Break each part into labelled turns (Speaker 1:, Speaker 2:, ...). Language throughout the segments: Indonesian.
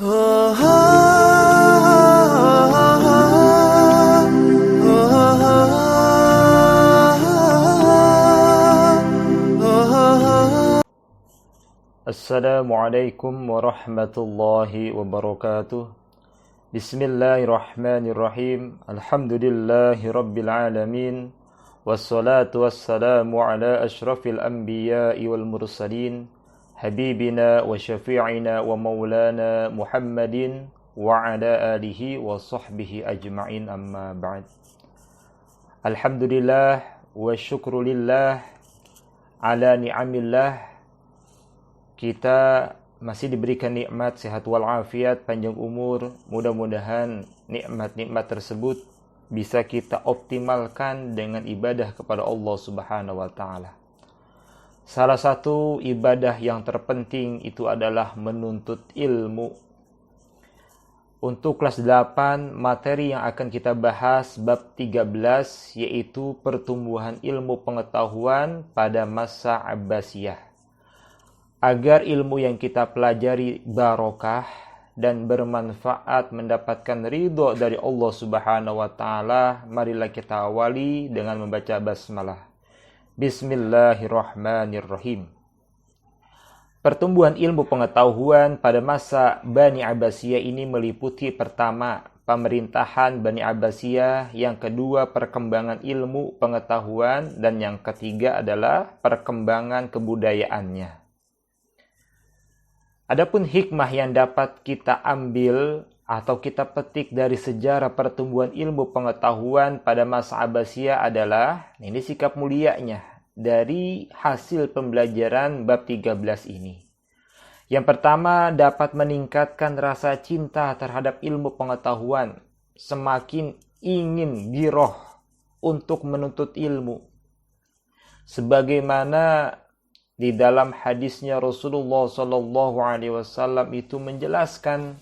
Speaker 1: Assalamualaikum warahmatullahi wabarakatuh. Bismillahirrahmanirrahim. Alhamdulillahi rabbil alamin. Wassalatu wassalamu ala ashrafil anbiya'i wal mursalin, habibina wa syafi'ina wa maulana Muhammadin wa ala alihi wa sahbihi ajma'in, amma ba'd. Alhamdulillah wa syukrulillah ala ni'amillah. Kita masih diberikan nikmat sehat walafiat, panjang umur. Mudah-mudahan nikmat-nikmat tersebut bisa kita optimalkan dengan ibadah kepada Allah Subhanahu wa taala. Salah satu ibadah yang terpenting itu adalah menuntut ilmu. Untuk kelas 8, materi yang akan kita bahas bab 13, yaitu pertumbuhan ilmu pengetahuan pada masa Abbasiyah. Agar ilmu yang kita pelajari barokah dan bermanfaat, mendapatkan ridho dari Allah Subhanahu wa taala, marilah kita awali dengan membaca basmalah. Bismillahirrahmanirrahim. Pertumbuhan ilmu pengetahuan pada masa Bani Abbasiyah ini meliputi pertama, pemerintahan Bani Abbasiyah, yang kedua perkembangan ilmu pengetahuan, dan yang ketiga adalah perkembangan kebudayaannya. Adapun hikmah yang dapat kita ambil atau kita petik dari sejarah pertumbuhan ilmu pengetahuan pada masa Abbasiyah adalah, ini sikap mulianya dari hasil pembelajaran bab 13 ini. Yang pertama, dapat meningkatkan rasa cinta terhadap ilmu pengetahuan, semakin ingin giroh untuk menuntut ilmu. Sebagaimana di dalam hadisnya Rasulullah SAW itu menjelaskan,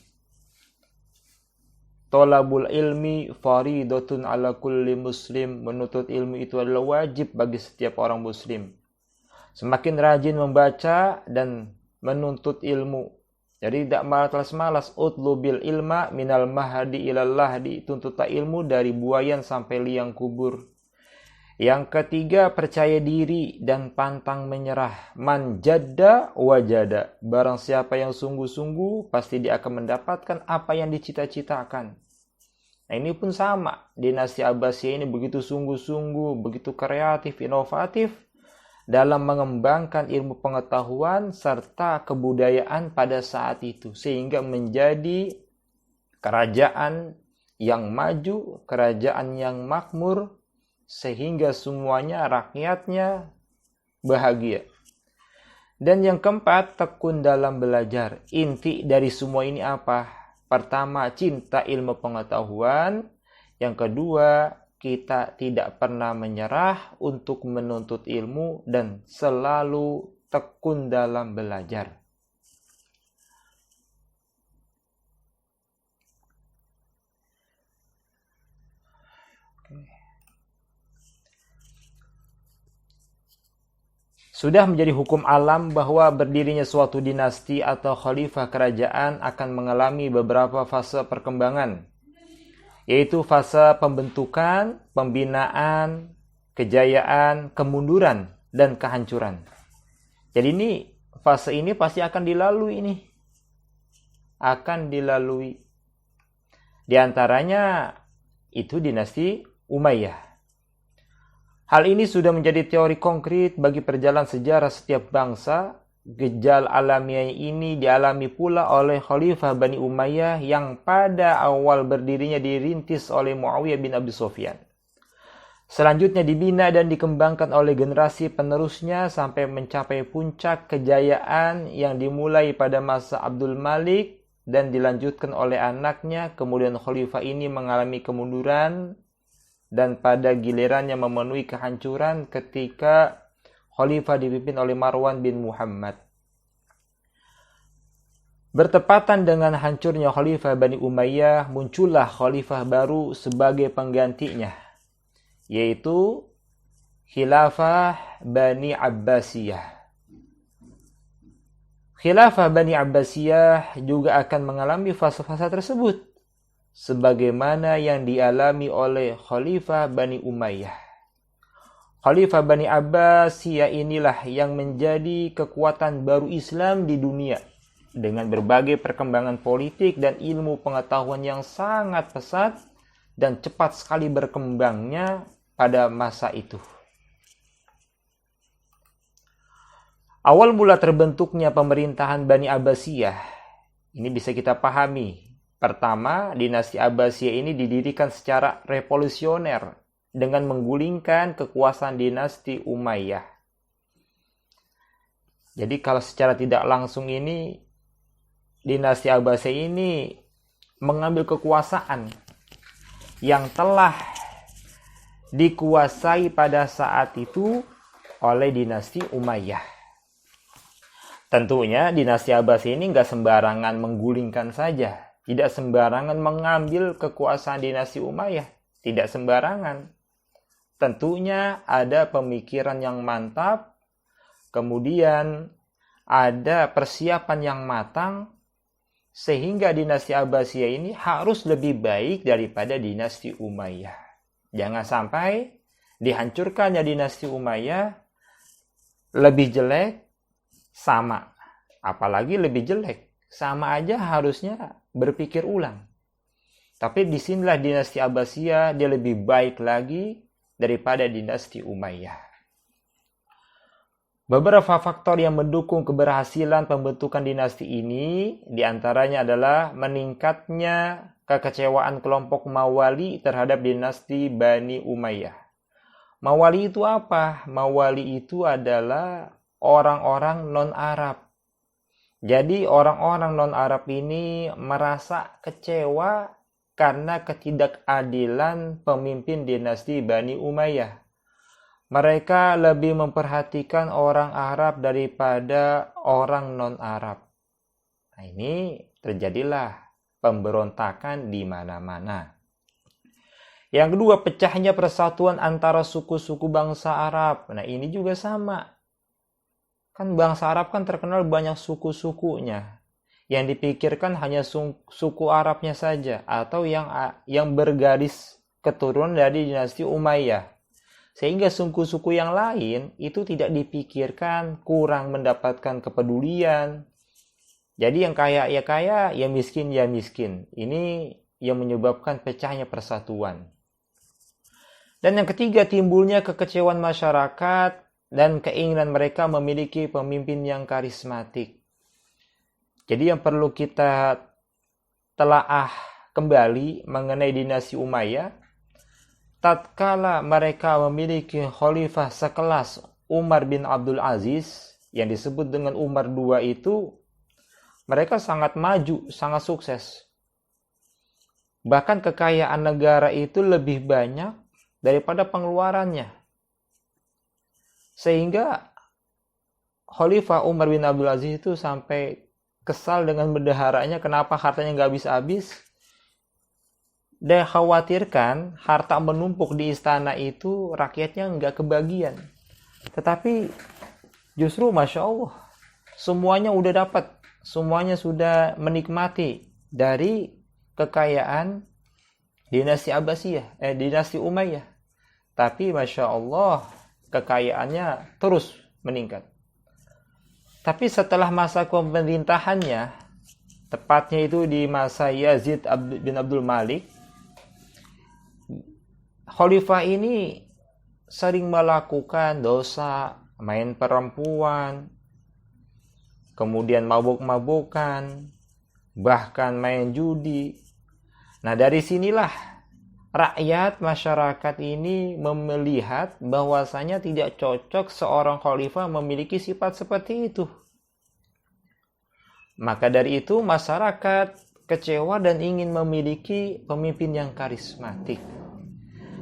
Speaker 1: thalabul ilmi faridatun ala kulli muslim, menuntut ilmu itu adalah wajib bagi setiap orang muslim. Semakin rajin membaca dan menuntut ilmu, jadi tidak malas-malas. Utlubil ilma minal mahdi ilal lahdi, tuntutlah ilmu dari buayan sampai liang kubur. Yang ketiga, percaya diri dan pantang menyerah. Man jadda wajada, barang siapa yang sungguh-sungguh pasti dia akan mendapatkan apa yang dicita-citakan. Nah, ini pun sama, dinasti Abbasiyah ini begitu sungguh-sungguh, begitu kreatif, inovatif dalam mengembangkan ilmu pengetahuan serta kebudayaan pada saat itu, sehingga menjadi kerajaan yang maju, kerajaan yang makmur, sehingga semuanya rakyatnya bahagia. Dan yang keempat, tekun dalam belajar. Inti dari semua ini apa? Pertama, cinta ilmu pengetahuan. Yang kedua, kita tidak pernah menyerah untuk menuntut ilmu dan selalu tekun dalam belajar. Sudah menjadi hukum alam bahwa berdirinya suatu dinasti atau khalifah kerajaan akan mengalami beberapa fase perkembangan, yaitu fase pembentukan, pembinaan, kejayaan, kemunduran, dan kehancuran. Jadi fase ini pasti akan dilalui ini. Akan dilalui. Di antaranya itu dinasti Umayyah. Hal ini sudah menjadi teori konkret bagi perjalanan sejarah setiap bangsa. Gejala alamiah ini dialami pula oleh Khalifah Bani Umayyah yang pada awal berdirinya dirintis oleh Muawiyah bin Abi Sufyan. Selanjutnya dibina dan dikembangkan oleh generasi penerusnya sampai mencapai puncak kejayaan yang dimulai pada masa Abdul Malik dan dilanjutkan oleh anaknya. Kemudian Khalifah ini mengalami kemunduran dan pada gilirannya memenuhi kehancuran ketika Khalifah dipimpin oleh Marwan bin Muhammad. Bertepatan dengan hancurnya Khalifah Bani Umayyah, muncullah Khalifah baru sebagai penggantinya, yaitu Khilafah Bani Abbasiyah. Khilafah Bani Abbasiyah juga akan mengalami fase-fase tersebut, sebagaimana yang dialami oleh Khalifah Bani Umayyah. Khalifah Bani Abbasiyah inilah yang menjadi kekuatan baru Islam di dunia, dengan berbagai perkembangan politik dan ilmu pengetahuan yang sangat pesat dan cepat sekali berkembangnya pada masa itu. Awal mula terbentuknya pemerintahan Bani Abbasiyah ini bisa kita pahami. Pertama, dinasti Abbasiyah ini didirikan secara revolusioner dengan menggulingkan kekuasaan dinasti Umayyah. Jadi kalau secara tidak langsung ini, dinasti Abbasiyah ini mengambil kekuasaan yang telah dikuasai pada saat itu oleh dinasti Umayyah. Tentunya dinasti Abbasiyah ini nggak sembarangan menggulingkan saja, tidak sembarangan mengambil kekuasaan dinasti Umayyah, tidak sembarangan. Tentunya ada pemikiran yang mantap, kemudian ada persiapan yang matang, sehingga dinasti Abbasiyah ini harus lebih baik daripada dinasti Umayyah. Jangan sampai dihancurkannya dinasti Umayyah lebih jelek, sama, apalagi lebih jelek, sama aja harusnya berpikir ulang. Tapi disinilah dinasti Abbasiyah dia lebih baik lagi daripada dinasti Umayyah. Beberapa faktor yang mendukung keberhasilan pembentukan dinasti ini diantaranya adalah meningkatnya kekecewaan kelompok Mawali terhadap dinasti Bani Umayyah. Mawali itu apa? Mawali itu adalah orang-orang non-Arab. Jadi orang-orang non-Arab ini merasa kecewa karena ketidakadilan pemimpin dinasti Bani Umayyah. Mereka lebih memperhatikan orang Arab daripada orang non-Arab. Nah, ini terjadilah pemberontakan di mana-mana. Yang kedua, pecahnya persatuan antara suku-suku bangsa Arab. Nah, ini juga sama. Kan bangsa Arab kan terkenal banyak suku-sukunya. Yang dipikirkan hanya suku Arabnya saja atau yang bergaris keturunan dari dinasti Umayyah. Sehingga suku-suku yang lain itu tidak dipikirkan, kurang mendapatkan kepedulian. Jadi yang kaya ya kaya, yang miskin ya miskin. Ini yang menyebabkan pecahnya persatuan. Dan yang ketiga, timbulnya kekecewaan masyarakat dan keinginan mereka memiliki pemimpin yang karismatik. Jadi yang perlu kita telaah kembali mengenai dinasti Umayyah, tatkala mereka memiliki khalifah sekelas Umar bin Abdul Aziz, yang disebut dengan Umar II itu, mereka sangat maju, sangat sukses. Bahkan kekayaan negara itu lebih banyak daripada pengeluarannya. Sehingga Khalifah Umar bin Abdul Aziz itu sampai kesal dengan bendaharanya kenapa hartanya nggak habis-habis. Dia khawatirkan harta menumpuk di istana itu rakyatnya nggak kebagian. Tetapi justru Masya Allah, semuanya udah dapat. Semuanya sudah menikmati dari kekayaan dinasti Abbasiyah, dinasti Umayyah. Tapi Masya Allah, kekayaannya terus meningkat. Tapi setelah masa pemerintahannya, tepatnya itu di masa Yazid bin Abdul Malik, khalifah ini sering melakukan dosa, main perempuan, kemudian mabuk-mabukan, bahkan main judi. Nah, dari sinilah rakyat masyarakat ini melihat bahwasanya tidak cocok seorang khalifah memiliki sifat seperti itu. Maka dari itu masyarakat kecewa dan ingin memiliki pemimpin yang karismatik.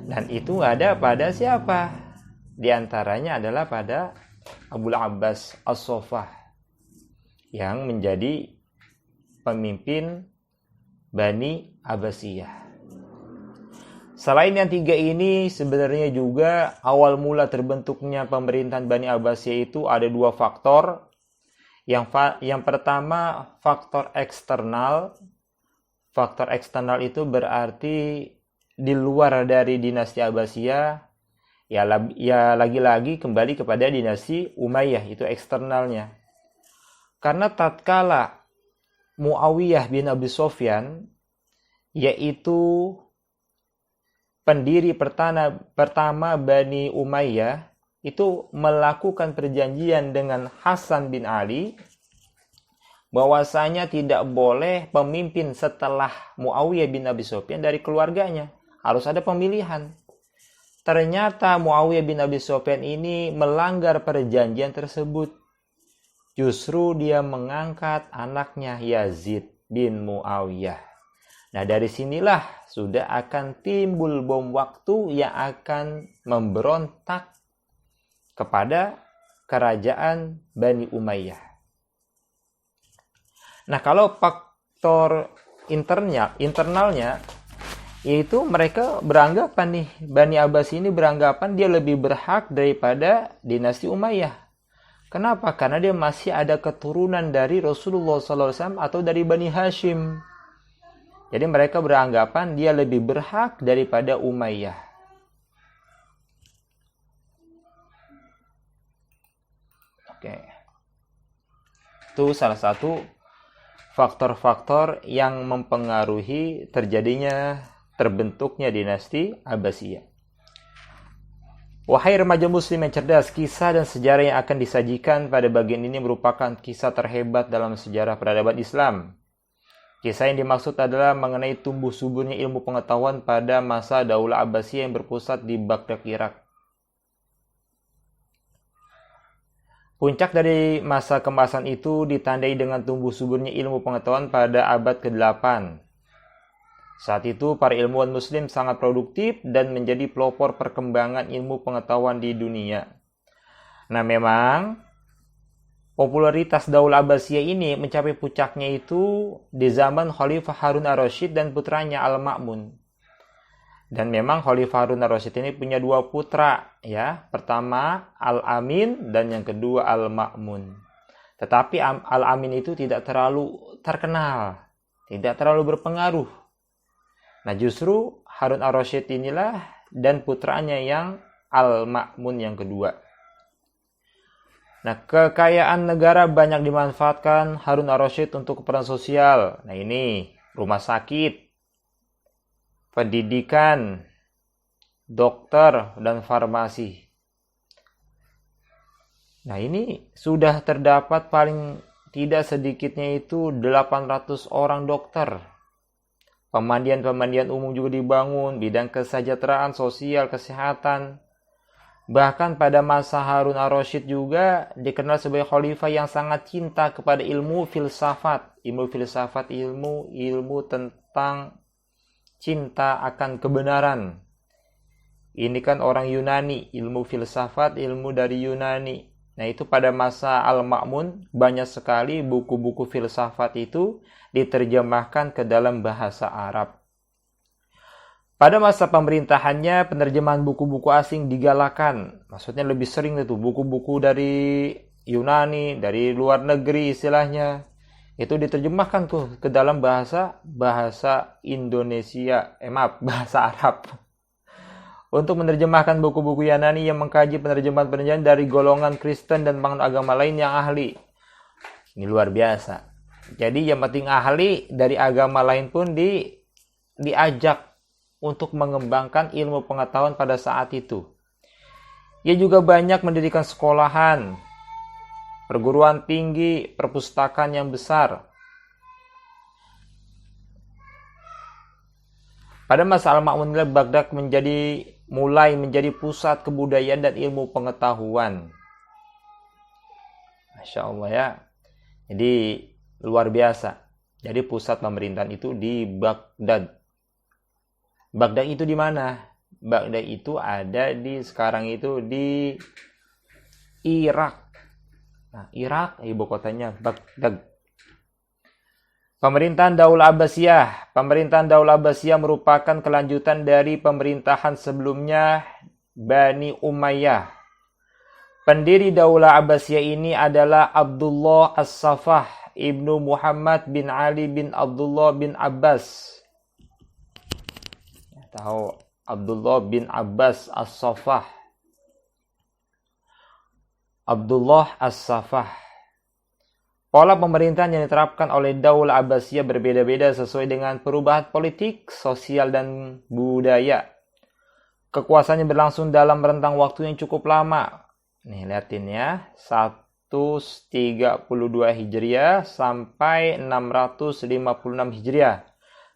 Speaker 1: Dan itu ada pada siapa? Di antaranya adalah pada Abul Abbas As-Saffah yang menjadi pemimpin Bani Abbasiyah. Selain yang tiga ini, sebenarnya juga awal mula terbentuknya pemerintahan Bani Abbasiyah itu ada dua faktor. Yang pertama, faktor eksternal. Faktor eksternal itu berarti di luar dari dinasti Abbasiyah, ya lagi-lagi kembali kepada dinasti Umayyah, itu eksternalnya. Karena tatkala Muawiyah bin Abi Sufyan, yaitu pendiri pertama Bani Umayyah, itu melakukan perjanjian dengan Hasan bin Ali bahwasanya tidak boleh pemimpin setelah Muawiyah bin Abi Sufyan dari keluarganya. Harus ada pemilihan. Ternyata Muawiyah bin Abi Sufyan ini melanggar perjanjian tersebut. Justru dia mengangkat anaknya Yazid bin Muawiyah. Nah, dari sinilah sudah akan timbul bom waktu yang akan memberontak kepada kerajaan Bani Umayyah. Nah, kalau faktor internalnya, yaitu mereka beranggapan nih, Bani Abbas ini beranggapan dia lebih berhak daripada dinasti Umayyah. Kenapa? Karena dia masih ada keturunan dari Rasulullah SAW atau dari Bani Hashim. Jadi mereka beranggapan dia lebih berhak daripada Umayyah. Oke. Itu salah satu faktor-faktor yang mempengaruhi terbentuknya dinasti Abbasiyah. Wahai remaja muslim yang cerdas, kisah dan sejarah yang akan disajikan pada bagian ini merupakan kisah terhebat dalam sejarah peradaban Islam. Kisah yang dimaksud adalah mengenai tumbuh suburnya ilmu pengetahuan pada masa Daulah Abbasiyah yang berpusat di Baghdad, Irak. Puncak dari masa kemasan itu ditandai dengan tumbuh suburnya ilmu pengetahuan pada abad ke-8. Saat itu, para ilmuwan muslim sangat produktif dan menjadi pelopor perkembangan ilmu pengetahuan di dunia. Nah, memang popularitas Daulah Abbasiyah ini mencapai puncaknya itu di zaman Khalifah Harun ar-Rasyid dan putranya Al-Ma'mun. Dan memang Khalifah Harun ar-Rasyid ini punya dua putra, ya. Pertama Al-Amin dan yang kedua Al-Ma'mun. Tetapi Al-Amin itu tidak terlalu terkenal, tidak terlalu berpengaruh. Nah, justru Harun ar-Rasyid inilah dan putranya yang Al-Ma'mun yang kedua. Nah, kekayaan negara banyak dimanfaatkan Harun ar-Rasyid untuk keperluan sosial. Nah, ini rumah sakit, pendidikan, dokter, dan farmasi. Nah, ini sudah terdapat paling tidak sedikitnya itu 800 orang dokter. Pemandian-pemandian umum juga dibangun, bidang kesejahteraan sosial, kesehatan. Bahkan pada masa Harun ar-Rasyid juga dikenal sebagai khalifah yang sangat cinta kepada ilmu filsafat. Ilmu filsafat, ilmu tentang cinta akan kebenaran. Ini kan orang Yunani, ilmu filsafat, ilmu dari Yunani. Nah, itu pada masa Al-Ma'mun banyak sekali buku-buku filsafat itu diterjemahkan ke dalam bahasa Arab. Pada masa pemerintahannya, penerjemahan buku-buku asing digalakan. Maksudnya lebih sering itu buku-buku dari Yunani, dari luar negeri istilahnya. Itu diterjemahkan tuh ke dalam bahasa Indonesia, bahasa Arab. Untuk menerjemahkan buku-buku Yunani yang mengkaji penerjemahan dari golongan Kristen dan bangun agama lain yang ahli. Ini luar biasa. Jadi yang penting ahli dari agama lain pun diajak untuk mengembangkan ilmu pengetahuan pada saat itu. Ia juga banyak mendirikan sekolahan, perguruan tinggi, perpustakaan yang besar. Pada masa Al-Ma'mun, Baghdad mulai menjadi pusat kebudayaan dan ilmu pengetahuan. Masya Allah ya. Jadi luar biasa. Jadi pusat pemerintahan itu di Baghdad. Baghdad itu di mana? Baghdad itu ada sekarang itu di Irak. Nah, Irak ibu kotanya Baghdad. Pemerintahan Daulah Abbasiyah. Pemerintahan Daulah Abbasiyah merupakan kelanjutan dari pemerintahan sebelumnya Bani Umayyah. Pendiri Daulah Abbasiyah ini adalah Abdullah As-Saffah ibnu Muhammad bin Ali bin Abdullah bin Abbas. Tahu Abdullah bin Abbas As-Saffah. Abdullah As-Saffah. Pola pemerintahan yang diterapkan oleh Daulah Abbasiyah berbeda-beda sesuai dengan perubahan politik, sosial, dan budaya. Kekuasaannya berlangsung dalam rentang waktu yang cukup lama. Nih, liatin ya. 132 Hijriah sampai 656 Hijriah.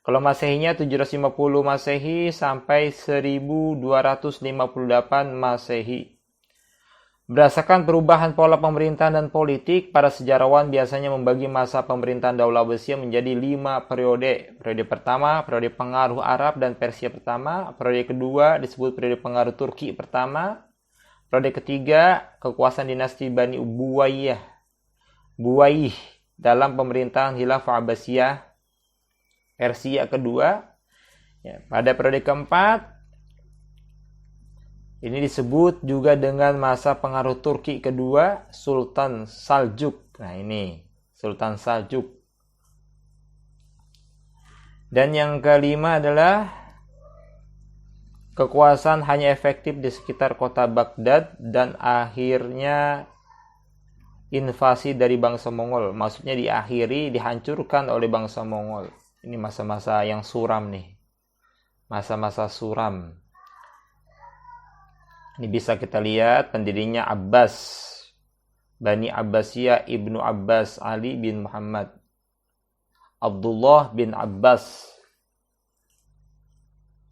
Speaker 1: Kalau Masehinya 750 Masehi sampai 1258 Masehi. Berdasarkan perubahan pola pemerintahan dan politik, para sejarawan biasanya membagi masa pemerintahan Daulah Abbasiyah menjadi 5 periode. Periode pertama, periode pengaruh Arab dan Persia pertama. Periode kedua disebut periode pengaruh Turki pertama. Periode ketiga, kekuasaan dinasti Bani Buwayyih dalam pemerintahan Khilafah Abbasiyah Persia kedua. Ya, pada periode keempat, ini disebut juga dengan masa pengaruh Turki kedua, Sultan Saljuk. Nah ini, Sultan Saljuk. Dan yang kelima adalah kekuasaan hanya efektif di sekitar kota Baghdad dan akhirnya invasi dari bangsa Mongol. Maksudnya dihancurkan oleh bangsa Mongol. Ini masa-masa yang suram nih. Masa-masa suram. Ini bisa kita lihat pendirinya Abbas. Bani Abbasiyah Ibnu Abbas Ali bin Muhammad. Abdullah bin Abbas.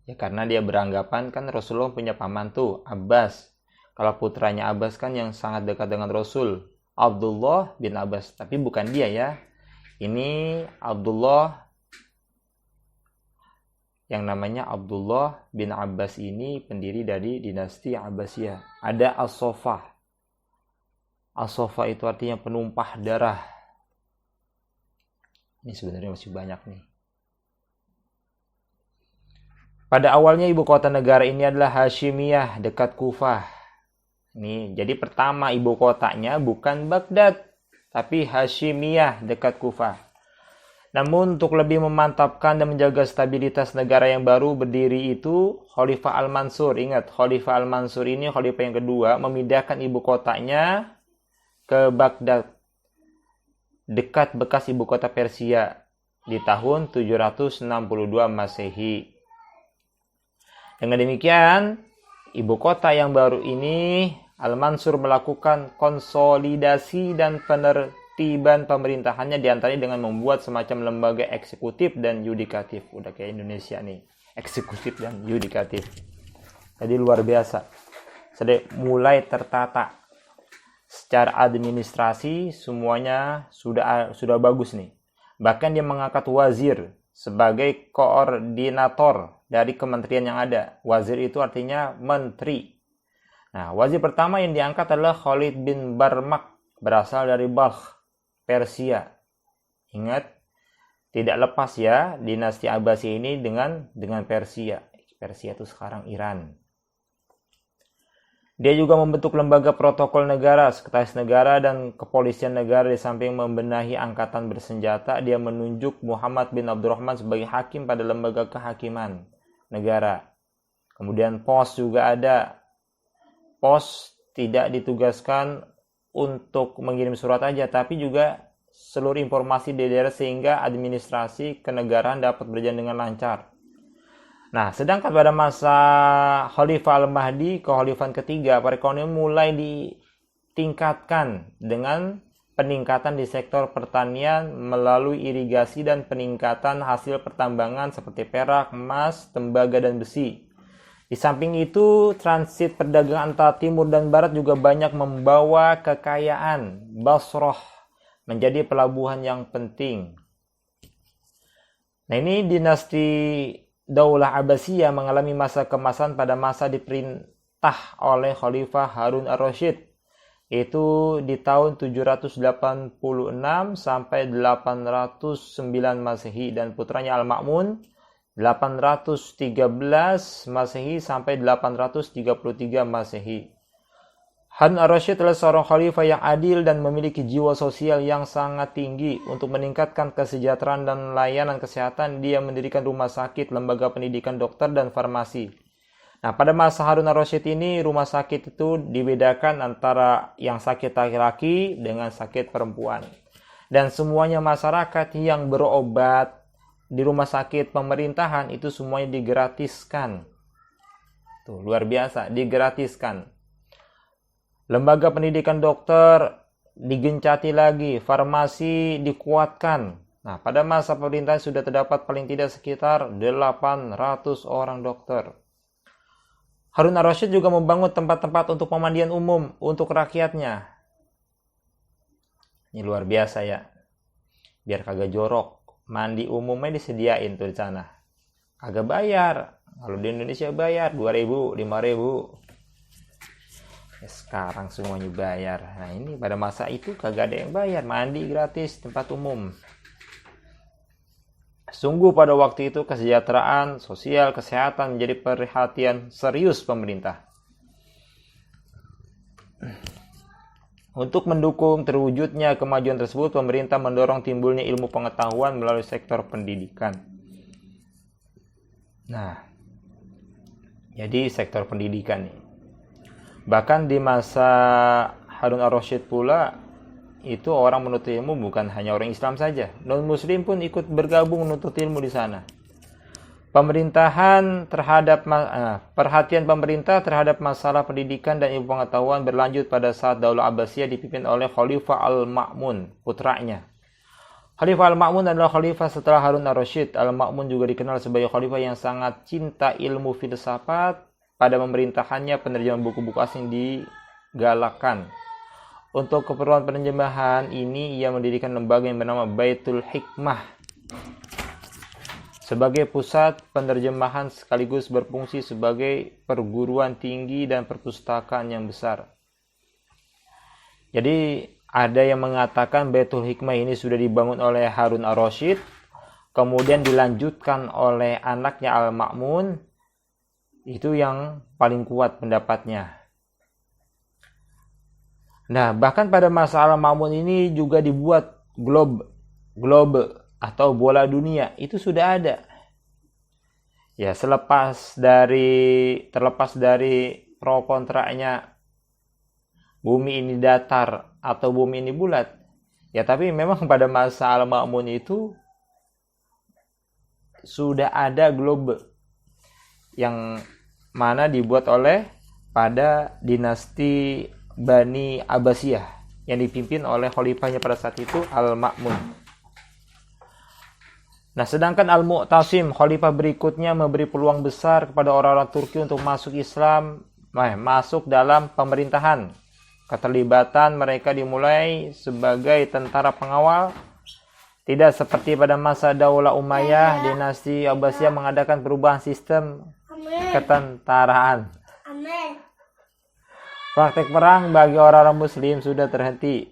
Speaker 1: Ya karena dia beranggapan kan Rasulullah punya paman tuh, Abbas. Kalau putranya Abbas kan yang sangat dekat dengan Rasul, Abdullah bin Abbas. Tapi bukan dia ya. Ini Abdullah yang namanya Abdullah bin Abbas ini pendiri dari dinasti Abbasiyah. Ada As-Saffah. As-Saffah itu artinya penumpah darah. Ini sebenarnya masih banyak nih. Pada awalnya ibu kota negara ini adalah Hashimiyah dekat Kufah. Nih, jadi pertama ibu kotanya bukan Baghdad, tapi Hashimiyah dekat Kufah. Namun untuk lebih memantapkan dan menjaga stabilitas negara yang baru berdiri itu, Khalifah Al-Mansur, ingat Khalifah Al-Mansur ini khalifah yang kedua, memindahkan ibu kotanya ke Baghdad, dekat bekas ibu kota Persia di tahun 762 Masehi. Dengan demikian, ibu kota yang baru ini, Al-Mansur melakukan konsolidasi dan penertiban pemerintahannya diantaranya dengan membuat semacam lembaga eksekutif dan yudikatif. Udah kayak Indonesia nih, eksekutif dan yudikatif. Jadi luar biasa. Sudah mulai tertata. Secara administrasi semuanya sudah bagus nih. Bahkan dia mengangkat wazir sebagai koordinator dari kementerian yang ada. Wazir itu artinya menteri. Nah, wazir pertama yang diangkat adalah Khalid bin Barmak, berasal dari Balkh, Persia. Ingat, tidak lepas ya dinasti Abbasiyah ini dengan Persia. Persia itu sekarang Iran. Dia juga membentuk lembaga protokol negara, sekretaris negara, dan kepolisian negara. Di samping membenahi angkatan bersenjata, dia menunjuk Muhammad bin Abdurrahman sebagai hakim pada lembaga kehakiman negara. Kemudian pos juga ada. Pos tidak ditugaskan untuk mengirim surat aja, tapi juga seluruh informasi di daerah sehingga administrasi kenegaraan dapat berjalan dengan lancar. Nah, sedangkan pada masa Khalifah Al-Mahdi, kekhalifan ketiga, perekonomian mulai ditingkatkan dengan peningkatan di sektor pertanian melalui irigasi dan peningkatan hasil pertambangan seperti perak, emas, tembaga, dan besi. Di samping itu, transit perdagangan antara timur dan barat juga banyak membawa kekayaan. Basrah menjadi pelabuhan yang penting. Nah, ini dinasti Daulah Abbasiyah mengalami masa kemasan pada masa diperintah oleh Khalifah Harun ar-Rasyid, yaitu di tahun 786 sampai 809 Masehi, dan putranya Al-Ma'mun 813 Masehi sampai 833 Masehi. Harun ar-Rasyid adalah seorang khalifah yang adil dan memiliki jiwa sosial yang sangat tinggi. Untuk meningkatkan kesejahteraan dan layanan kesehatan, dia mendirikan rumah sakit, lembaga pendidikan dokter, dan farmasi. Nah, pada masa Harun ar-Rasyid ini, rumah sakit itu dibedakan antara yang sakit laki-laki dengan sakit perempuan. Dan semuanya masyarakat yang berobat di rumah sakit pemerintahan itu semuanya digratiskan. Tuh, luar biasa, digratiskan. Lembaga pendidikan dokter digencati lagi, farmasi dikuatkan. Nah, pada masa pemerintahan sudah terdapat paling tidak sekitar 800 orang dokter. Harun ar-Rasyid juga membangun tempat-tempat untuk pemandian umum untuk rakyatnya. Ini luar biasa ya. Biar kagak jorok, mandi umumnya disediain tuh di sana. Kagak bayar. Kalau di Indonesia bayar 2.000, 5.000. Ya, sekarang semuanya bayar. Nah, ini pada masa itu kagak ada yang bayar, mandi gratis tempat umum. Sungguh pada waktu itu kesejahteraan sosial, kesehatan menjadi perhatian serius pemerintah. Untuk mendukung terwujudnya kemajuan tersebut, pemerintah mendorong timbulnya ilmu pengetahuan melalui sektor pendidikan. Nah, jadi sektor pendidikan nih. Bahkan di masa Harun ar-Rasyid pula, itu orang menuntut ilmu bukan hanya orang Islam saja. Non-Muslim pun ikut bergabung menuntut ilmu di sana. Perhatian pemerintah terhadap masalah pendidikan dan ilmu pengetahuan berlanjut pada saat Daulah Abbasiyah dipimpin oleh Khalifah Al-Ma'mun, putranya. Khalifah Al-Ma'mun adalah khalifah setelah Harun ar-Rasyid. Al-Ma'mun juga dikenal sebagai khalifah yang sangat cinta ilmu filsafat. Pada pemerintahannya, penerjemahan buku-buku asing digalakkan. Untuk keperluan penerjemahan ini, ia mendirikan lembaga yang bernama Baitul Hikmah sebagai pusat penerjemahan sekaligus berfungsi sebagai perguruan tinggi dan perpustakaan yang besar. Jadi, ada yang mengatakan Baitul Hikmah ini sudah dibangun oleh Harun ar-Rasyid, kemudian dilanjutkan oleh anaknya Al-Ma'mun. Itu yang paling kuat pendapatnya. Nah, bahkan pada masa Al-Ma'mun ini juga dibuat globe atau bola dunia. Itu sudah ada. Ya, terlepas dari pro kontraknya bumi ini datar atau bumi ini bulat. Ya, tapi memang pada masa Al-Ma'mun itu sudah ada globe yang mana dibuat oleh pada dinasti Bani Abbasiyah yang dipimpin oleh khalifahnya pada saat itu Al-Ma'mun. Nah, sedangkan Al-Mu'tasim, khalifah berikutnya, memberi peluang besar kepada orang-orang Turki untuk masuk Islam, masuk dalam pemerintahan. Keterlibatan mereka dimulai sebagai tentara pengawal. Tidak seperti pada masa Daulah Umayyah, dinasti Abbasiyah mengadakan perubahan sistem ketentaraan. Praktek perang bagi orang-orang Muslim sudah terhenti.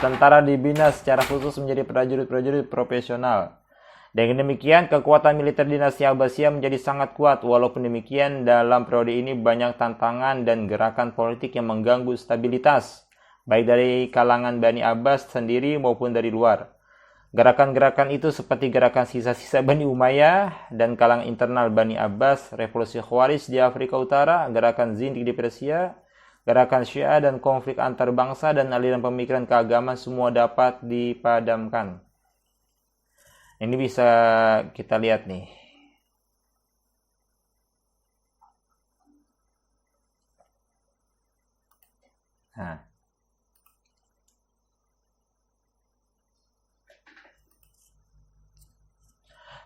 Speaker 1: Tentara dibina secara khusus menjadi prajurit-prajurit profesional. Dengan demikian, kekuatan militer dinasti Abbasiyah menjadi sangat kuat. Walaupun demikian, dalam periode ini banyak tantangan dan gerakan politik yang mengganggu stabilitas, baik dari kalangan Bani Abbas sendiri maupun dari luar. Gerakan-gerakan itu seperti gerakan sisa-sisa Bani Umayyah dan kalangan internal Bani Abbas, revolusi Khawarij di Afrika Utara, gerakan Zindik di Persia, gerakan Syiah dan konflik antar bangsa dan aliran pemikiran keagamaan semua dapat dipadamkan. Ini bisa kita lihat nih.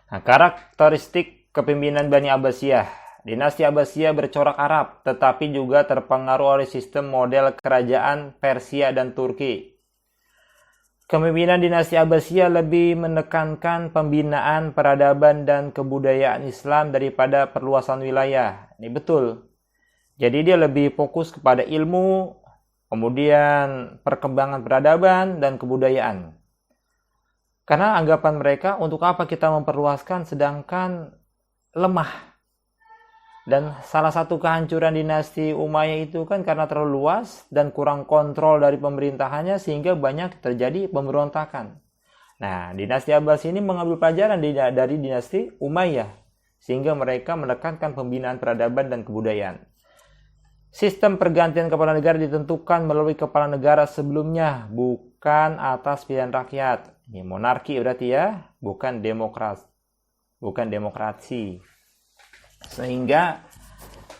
Speaker 1: Nah, karakteristik kepemimpinan Bani Abbasiyah. Dinasti Abbasiyah bercorak Arab, tetapi juga terpengaruh oleh sistem model kerajaan Persia dan Turki. Kepemimpinan dinasti Abbasiyah lebih menekankan pembinaan peradaban dan kebudayaan Islam daripada perluasan wilayah. Ini betul. Jadi dia lebih fokus kepada ilmu, kemudian perkembangan peradaban dan kebudayaan. Karena anggapan mereka, untuk apa kita memperluaskan sedangkan lemah. Dan salah satu kehancuran dinasti Umayyah itu kan karena terlalu luas dan kurang kontrol dari pemerintahannya sehingga banyak terjadi pemberontakan. Nah, dinasti Abbas ini mengambil pelajaran dari dinasti Umayyah sehingga mereka menekankan pembinaan peradaban dan kebudayaan. Sistem pergantian kepala negara ditentukan melalui kepala negara sebelumnya, bukan atas pilihan rakyat. Ini monarki berarti ya, bukan demokrasi. Sehingga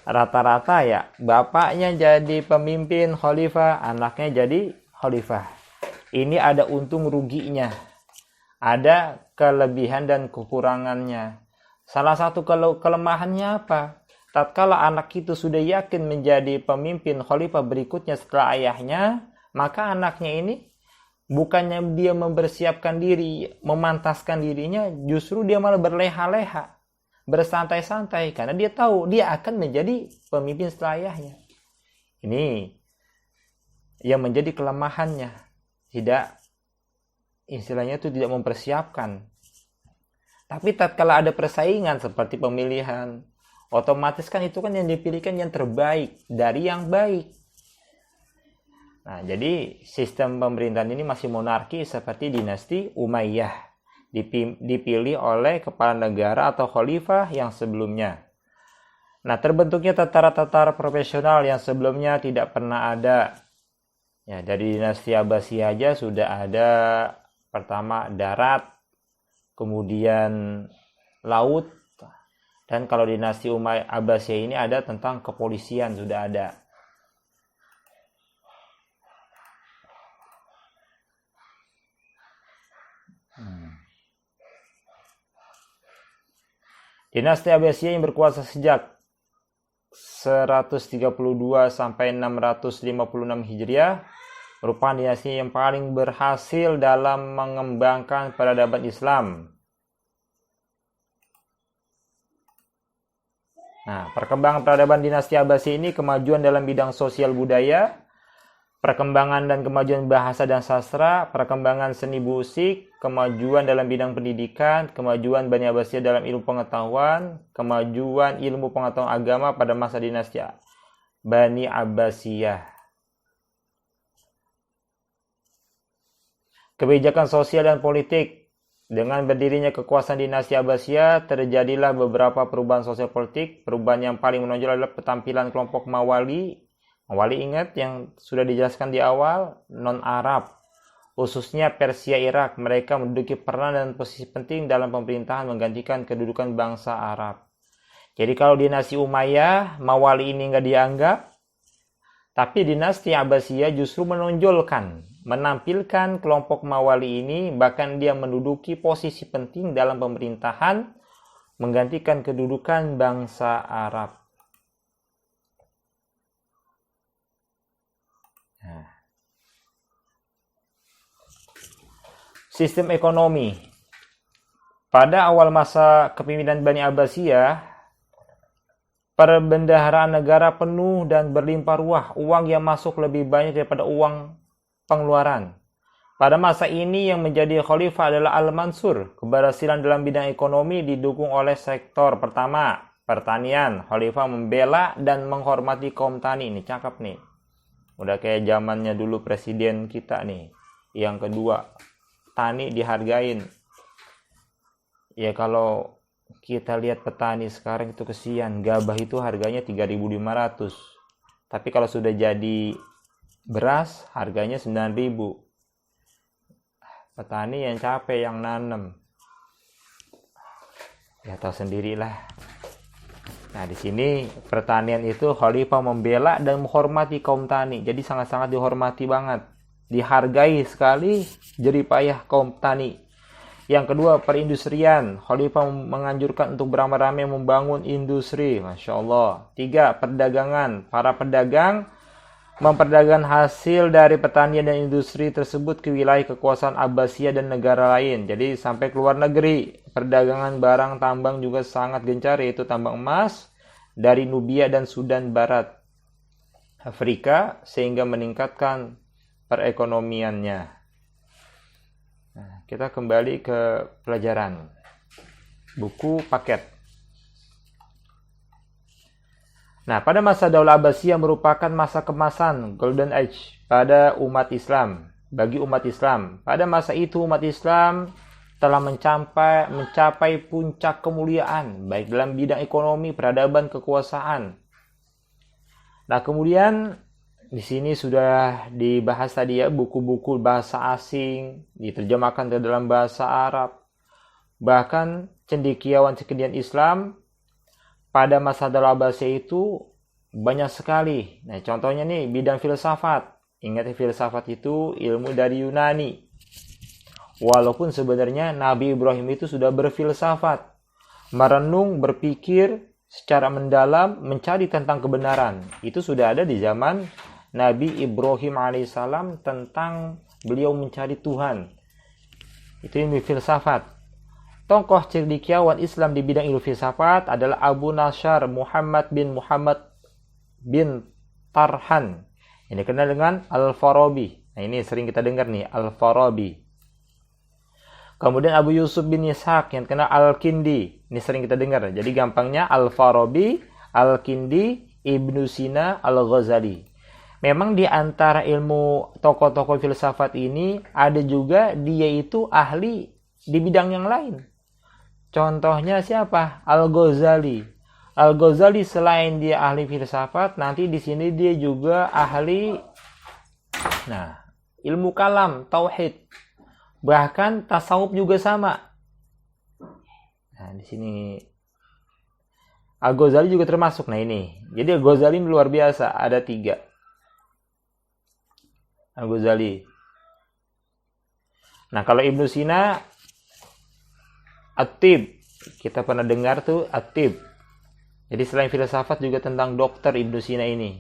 Speaker 1: rata-rata ya bapaknya jadi pemimpin khalifah, anaknya jadi khalifah. Ini ada untung ruginya, ada kelebihan dan kekurangannya. Salah satu kelemahannya apa? Tatkala anak itu sudah yakin menjadi pemimpin khalifah berikutnya setelah ayahnya, maka anaknya ini bukannya dia mempersiapkan diri, memantaskan dirinya, justru dia malah berleha-leha, bersantai-santai karena dia tahu dia akan menjadi pemimpin setelah ayahnya. Ini yang menjadi kelemahannya, istilahnya itu tidak mempersiapkan. Tapi tatkala ada persaingan seperti pemilihan, otomatis kan itu kan yang dipilihkan yang terbaik dari yang baik. Nah, jadi sistem pemerintahan ini masih monarki seperti dinasti Umayyah, dipilih oleh kepala negara atau khalifah yang sebelumnya. Nah, terbentuknya tentara-tentara profesional yang sebelumnya tidak pernah ada. Ya, dari dinasti Abbasiyah aja sudah ada pertama darat, kemudian laut, dan kalau dinasti Umayyah Abbasiyah ini ada tentang kepolisian sudah ada. Dinasti Abbasiyah yang berkuasa sejak 132 sampai 656 Hijriah merupakan dinasti yang paling berhasil dalam mengembangkan peradaban Islam. Nah, perkembangan peradaban dinasti Abbasiyah ini kemajuan dalam bidang sosial budaya, perkembangan dan kemajuan bahasa dan sastra, perkembangan seni musik, kemajuan dalam bidang pendidikan, kemajuan Bani Abbasiyah dalam ilmu pengetahuan, kemajuan ilmu pengetahuan agama pada masa dinasti Bani Abbasiyah. Kebijakan sosial dan politik. Dengan berdirinya kekuasaan dinasti Abbasiyah, terjadilah beberapa perubahan sosial politik. Perubahan yang paling menonjol adalah ketampilan kelompok Mawali. Mawali ingat yang sudah dijelaskan di awal, non-Arab. Khususnya Persia, Irak. Mereka menduduki peran dan posisi penting dalam pemerintahan menggantikan kedudukan bangsa Arab. Jadi kalau dinasti Umayyah, Mawali ini nggak dianggap. Tapi dinasti Abbasiyah justru menonjolkan, menampilkan kelompok Mawali ini, bahkan dia menduduki posisi penting dalam pemerintahan, menggantikan kedudukan bangsa Arab. Nah. Sistem ekonomi. Pada awal masa kepemimpinan Bani Abbasiyah, perbendaharaan negara penuh dan berlimpah ruah, uang yang masuk lebih banyak daripada uang pengeluaran. Pada masa ini yang menjadi khalifah adalah Al-Mansur. Keberhasilan dalam bidang ekonomi didukung oleh sektor pertama, pertanian. Khalifah membela dan menghormati kaum tani. Ini cakep nih. Udah kayak zamannya dulu presiden kita nih. Yang kedua, tani dihargain. Ya kalau kita lihat petani sekarang itu kesian, gabah itu harganya 3.500. Tapi kalau sudah jadi beras harganya 9.000. Petani yang capek yang nanam. Ya tahu sendirilah. Nah, di sini pertanian itu khalifah membela dan menghormati kaum tani. Jadi sangat-sangat dihormati banget. Dihargai sekali jerih payah kaum tani. Yang kedua, perindustrian. Khalifah menganjurkan untuk beramai-ramai membangun industri. Masya Allah. 3, perdagangan. Para pedagang memperdagangkan hasil dari pertanian dan industri tersebut ke wilayah kekuasaan Abbasiyah dan negara lain. Jadi sampai ke luar negeri. Perdagangan barang tambang juga sangat gencar, yaitu tambang emas dari Nubia dan Sudan Barat Afrika, sehingga meningkatkan perekonomiannya. Nah, kita kembali ke pelajaran buku paket. Nah, pada masa Daulah Abbasiyah merupakan masa kemasan Golden Age pada umat Islam. Bagi umat Islam, pada masa itu umat Islam telah mencapai puncak kemuliaan baik dalam bidang ekonomi, peradaban, kekuasaan. Nah, kemudian di sini sudah dibahas tadi ya, buku-buku bahasa asing diterjemahkan ke dalam bahasa Arab. Bahkan cendekiawan-cendekiawan Islam pada masa Daulah Abbasiyah itu banyak sekali. Nah, contohnya nih bidang filsafat. Ingat, filsafat itu ilmu dari Yunani. Walaupun sebenarnya Nabi Ibrahim itu sudah berfilsafat, merenung, berpikir secara mendalam, mencari tentang kebenaran. Itu sudah ada di zaman Nabi Ibrahim alaihissalam, tentang beliau mencari Tuhan. Itu ilmu filsafat. Tokoh cendekiawan Islam di bidang ilmu filsafat adalah Abu Nasr Muhammad bin Tarhan. Ini dikenal dengan Al-Farabi. Nah, ini sering kita dengar nih, Al-Farabi. Kemudian Abu Yusuf bin Ishaq yang dikenal Al-Kindi. Ini sering kita dengar. Jadi gampangnya Al-Farabi, Al-Kindi, Ibnu Sina, Al-Ghazali. Memang di antara ilmu tokoh-tokoh filsafat ini ada juga dia itu ahli di bidang yang lain. Contohnya siapa? Al-Ghazali. Al-Ghazali selain dia ahli filsafat, nanti di sini dia juga ahli ilmu kalam, tauhid. Bahkan tasawuf juga sama. Nah, di sini Al-Ghazali juga termasuk. Nah, ini. Jadi Al-Ghazali luar biasa, ada 3. Al-Ghazali. Nah, kalau Ibnu Sina, At-Tib. Kita pernah dengar tuh At-Tib. Jadi selain filsafat juga tentang dokter Ibnu Sina ini.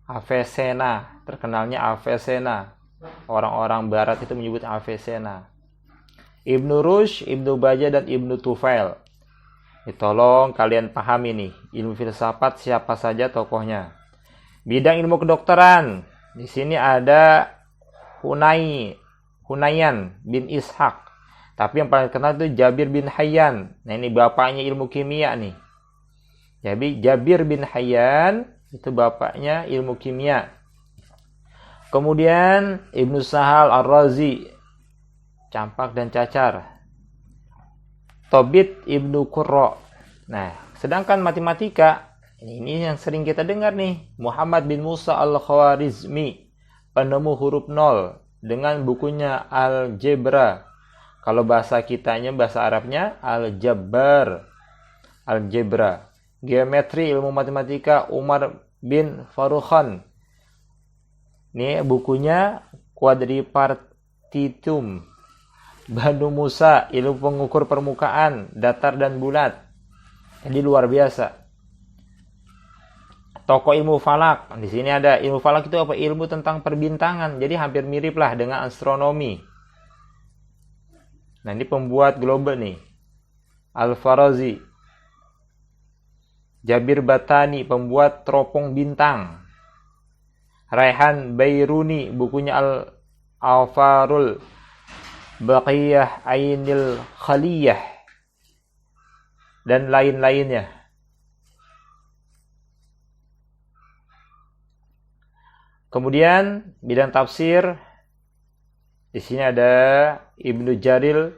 Speaker 1: Avicenna, terkenalnya Avicenna. Orang-orang barat itu menyebut Avicenna. Ibnu Rushd, Ibnu Bajjah, dan Ibnu Tufail. Tolong kalian pahami nih, ilmu filsafat siapa saja tokohnya. Bidang ilmu kedokteran. Di sini ada Hunayan bin Ishaq. Tapi yang paling terkenal itu Jabir bin Hayyan. Nah, ini bapaknya ilmu kimia nih. Jadi Jabir bin Hayyan itu bapaknya ilmu kimia. Kemudian Ibnu Sahal Ar-Razi, campak dan cacar. Tobit Ibnu Qurra. Nah, sedangkan matematika, ini yang sering kita dengar nih, Muhammad bin Musa Al-Khwarizmi, penemu huruf 0 dengan bukunya Al-Jebra. Kalau bahasa kitanya, bahasa Arabnya Al-Jabbar, Al-Jebra. Geometri, ilmu matematika, Umar bin Farukhan. Ini bukunya Quadripartitum. Banu Musa, ilmu pengukur permukaan, datar dan bulat. Jadi luar biasa. Tokoh ilmu falak. Di sini ada ilmu falak itu apa? Ilmu tentang perbintangan. Jadi hampir mirip lah dengan astronomi. Nah, ini pembuat global nih. Al-Farazi. Jabir Batani, pembuat teropong bintang. Raihan Bairuni, bukunya Al-Afarul Baqiyah Ainil Khaliyah. Dan lain-lainnya. Kemudian bidang tafsir. Di sini ada Ibnu Jarir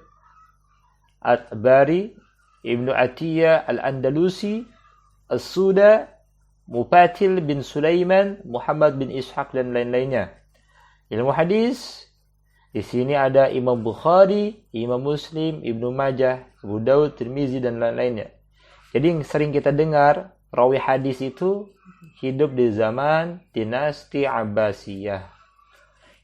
Speaker 1: At-Tabari, Ibnu Atiyah Al-Andalusi, As-Suda, Mupatil bin Sulaiman, Muhammad bin Ishaq, dan lain-lainnya. Ilmu hadis, di sini ada Imam Bukhari, Imam Muslim, Ibnu Majah, Abu Daud, Tirmizi, dan lain-lainnya. Jadi sering kita dengar rawi hadis itu hidup di zaman dinasti Abbasiyah.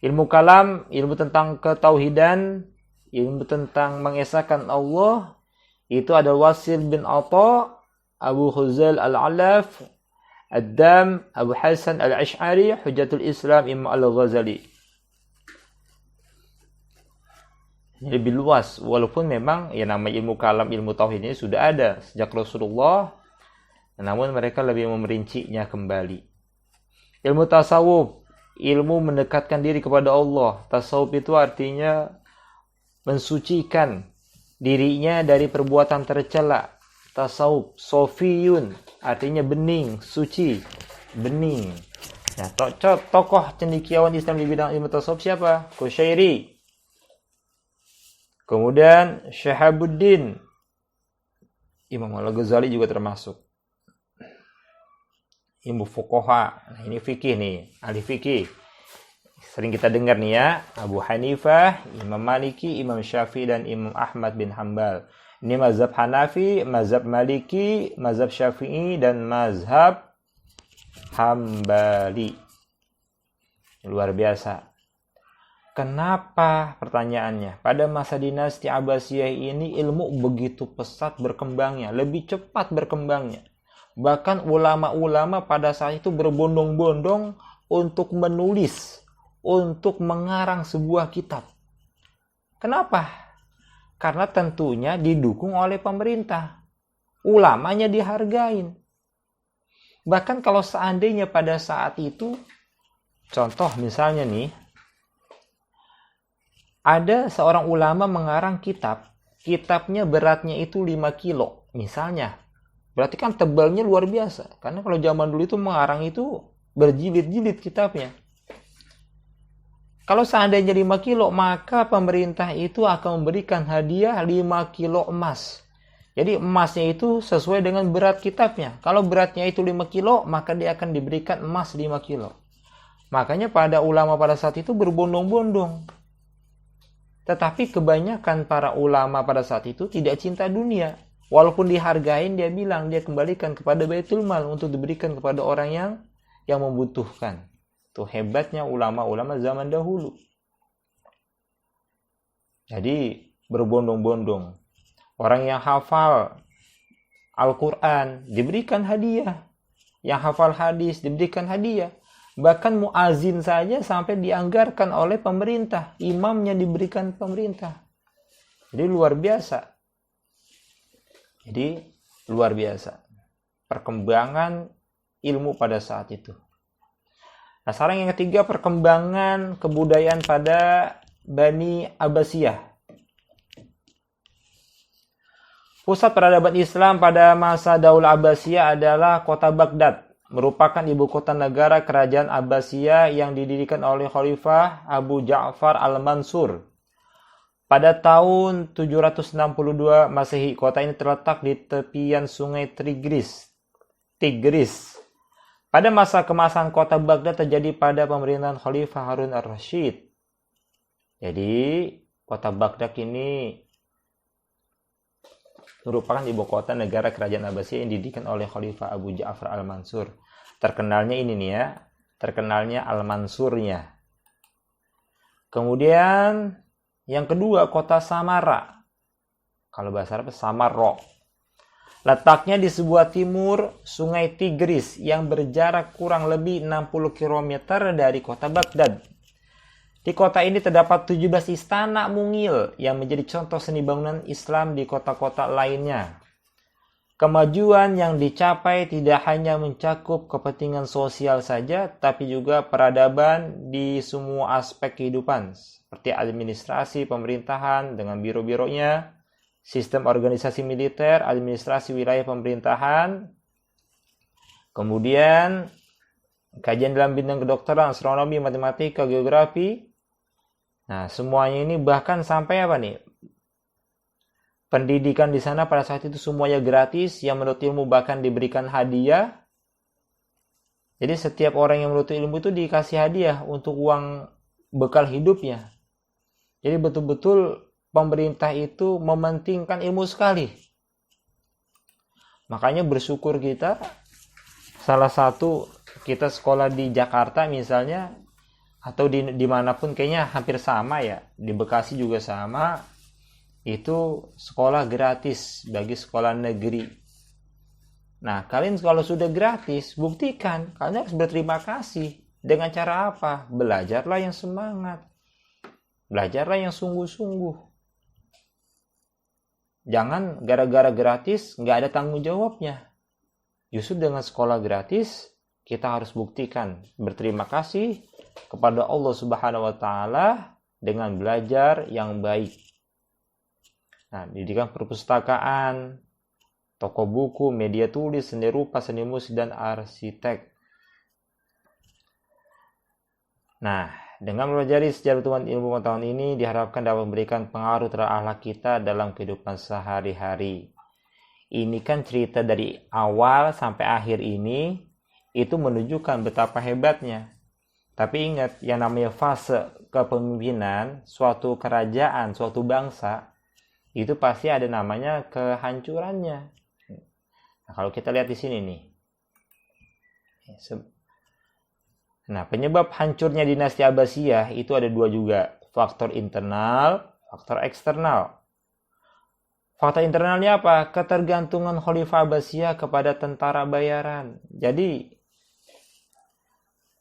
Speaker 1: Ilmu kalam, ilmu tentang ketauhidan, ilmu tentang mengesahkan Allah, itu ada Wasil bin Atha, Abu Khuzal Al-Alaf, Ad-Dam, Abu Hasan Al-Ash'ari, Hujjatul Islam, Imam Al-Ghazali. Lebih luas, walaupun memang ya namanya ilmu kalam, ilmu tauhid ini sudah ada sejak Rasulullah, namun mereka lebih memerincinya kembali. Ilmu tasawuf, ilmu mendekatkan diri kepada Allah. Tasawuf itu artinya mensucikan dirinya dari perbuatan tercela. Tasawuf, sofiyun, artinya bening, suci, bening. Nah, tokoh cendekiawan Islam di bidang ilmu tasawuf siapa? Qushairi. Kemudian Syahabuddin. Imam Al-Ghazali juga termasuk. Ilmu fuqaha. Nah, ini fikih nih, ahli fikih. Sering kita dengar nih ya, Abu Hanifah, Imam Maliki, Imam Syafi'i, dan Imam Ahmad bin Hanbal. Ini mazhab Hanafi, mazhab Maliki, mazhab Syafi'i, dan mazhab Hambali. Luar biasa. Kenapa pertanyaannya? Pada masa dinasti Abbasiyah ini ilmu begitu pesat berkembangnya, lebih cepat berkembangnya. Bahkan ulama-ulama pada saat itu berbondong-bondong untuk menulis, untuk mengarang sebuah kitab. Kenapa? Karena tentunya didukung oleh pemerintah. Ulamanya dihargain. Bahkan kalau seandainya pada saat itu, contoh misalnya nih, ada seorang ulama mengarang kitab, kitabnya beratnya itu 5 kilo, misalnya. Berarti kan tebalnya luar biasa. Karena kalau zaman dulu itu mengarang itu berjilid-jilid kitabnya. Kalau seandainya 5 kilo, maka pemerintah itu akan memberikan hadiah 5 kilo emas. Jadi emasnya itu sesuai dengan berat kitabnya. Kalau beratnya itu 5 kilo, maka dia akan diberikan emas 5 kilo. Makanya pada ulama pada saat itu berbondong-bondong. Tetapi kebanyakan para ulama pada saat itu tidak cinta dunia. Walaupun dihargain, dia bilang dia kembalikan kepada Baitul Mal untuk diberikan kepada orang yang membutuhkan. Itu hebatnya ulama-ulama zaman dahulu. Jadi berbondong-bondong. Orang yang hafal Al-Quran diberikan hadiah. Yang hafal hadis diberikan hadiah. Bahkan muazin saja sampai dianggarkan oleh pemerintah. Imamnya diberikan pemerintah. Jadi luar biasa. Perkembangan ilmu pada saat itu. Nah, sekarang yang ketiga, perkembangan kebudayaan pada Bani Abbasiyah. Pusat peradaban Islam pada masa Daulah Abbasiyah adalah kota Baghdad, merupakan ibu kota negara kerajaan Abbasiyah yang didirikan oleh Khalifah Abu Ja'far Al-Mansur. Pada tahun 762 Masehi, kota ini terletak di tepian sungai Tigris. Pada masa kemasan kota Baghdad terjadi pada pemerintahan Khalifah Harun ar-Rasyid. Jadi, kota Baghdad ini merupakan ibu kota negara kerajaan Abbasiyah yang didirikan oleh Khalifah Abu Ja'far Al-Mansur. Terkenalnya ini nih ya, terkenalnya Al-Mansurnya. Kemudian yang kedua, kota Samara. Kalau bahasa Arab Samarra. Letaknya di sebelah timur sungai Tigris yang berjarak kurang lebih 60 km dari kota Baghdad. Di kota ini terdapat 17 istana mungil yang menjadi contoh seni bangunan Islam di kota-kota lainnya. Kemajuan yang dicapai tidak hanya mencakup kepentingan sosial saja, tapi juga peradaban di semua aspek kehidupan, seperti administrasi pemerintahan dengan biro-bironya, sistem organisasi militer, administrasi wilayah pemerintahan, kemudian kajian dalam bidang kedokteran, astronomi, matematika, geografi. Nah, semuanya ini bahkan sampai apa nih? Pendidikan di sana pada saat itu semuanya gratis, yang menuntut ilmu bahkan diberikan hadiah. Jadi setiap orang yang menuntut ilmu itu dikasih hadiah untuk uang bekal hidupnya. Jadi betul-betul pemerintah itu mementingkan ilmu sekali. Makanya bersyukur kita, salah satu kita sekolah di Jakarta misalnya, atau dimanapun kayaknya hampir sama ya, di Bekasi juga sama, itu sekolah gratis bagi sekolah negeri. Nah, kalian kalau sudah gratis, buktikan kalian harus berterima kasih. Dengan cara apa? Belajarlah yang semangat, belajarlah yang sungguh-sungguh. Jangan gara-gara gratis nggak ada tanggung jawabnya. Justru dengan sekolah gratis, kita harus buktikan berterima kasih kepada Allah Subhanahu wa Ta'ala dengan belajar yang baik. Nah, pendidikan perpustakaan, toko buku, media tulis, seni rupa, seni musik, dan arsitek. Nah, dengan mempelajari sejarah pertumbuhan ilmu pengetahuan ini diharapkan dapat memberikan pengaruh terhadap akhlak kita dalam kehidupan sehari-hari. Ini kan cerita dari awal sampai akhir ini itu menunjukkan betapa hebatnya. Tapi ingat, yang namanya fase kepemimpinan suatu kerajaan, suatu bangsa, itu pasti ada namanya kehancurannya. Nah, kalau kita lihat di sini nih. Nah, penyebab hancurnya dinasti Abbasiyah itu ada dua juga. Faktor internal, faktor eksternal. Faktor internalnya apa? Ketergantungan Khalifah Abbasiyah kepada tentara bayaran. Jadi,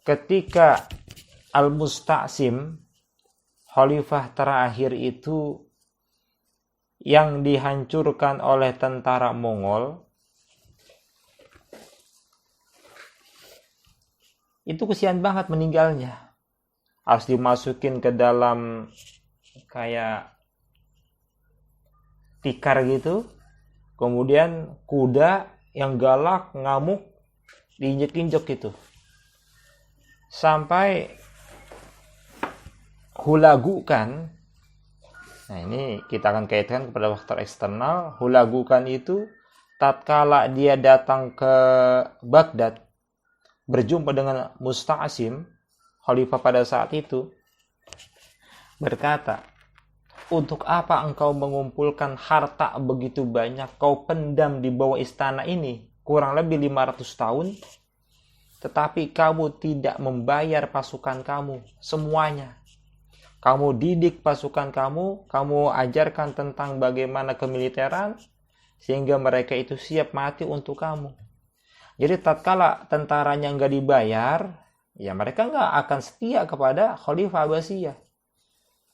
Speaker 1: ketika Al-Musta'sim, Khalifah terakhir itu yang dihancurkan oleh tentara Mongol, itu kesian banget meninggalnya. Harus dimasukin ke dalam kayak tikar gitu. Kemudian kuda yang galak, ngamuk, diinjek-injek gitu. Sampai hulagukan. Nah, ini kita akan kaitkan kepada faktor eksternal. Hulagukan itu tatkala dia datang ke Baghdad, berjumpa dengan Musta'sim, khalifah pada saat itu, berkata, "Untuk apa engkau mengumpulkan harta begitu banyak, kau pendam di bawah istana ini kurang lebih 500 tahun, tetapi kamu tidak membayar pasukan kamu semuanya. Kamu didik pasukan kamu ajarkan tentang bagaimana kemiliteran, sehingga mereka itu siap mati untuk kamu. Jadi tatkala tentaranya nggak dibayar, ya mereka nggak akan setia kepada Khalifah Abbasiyah.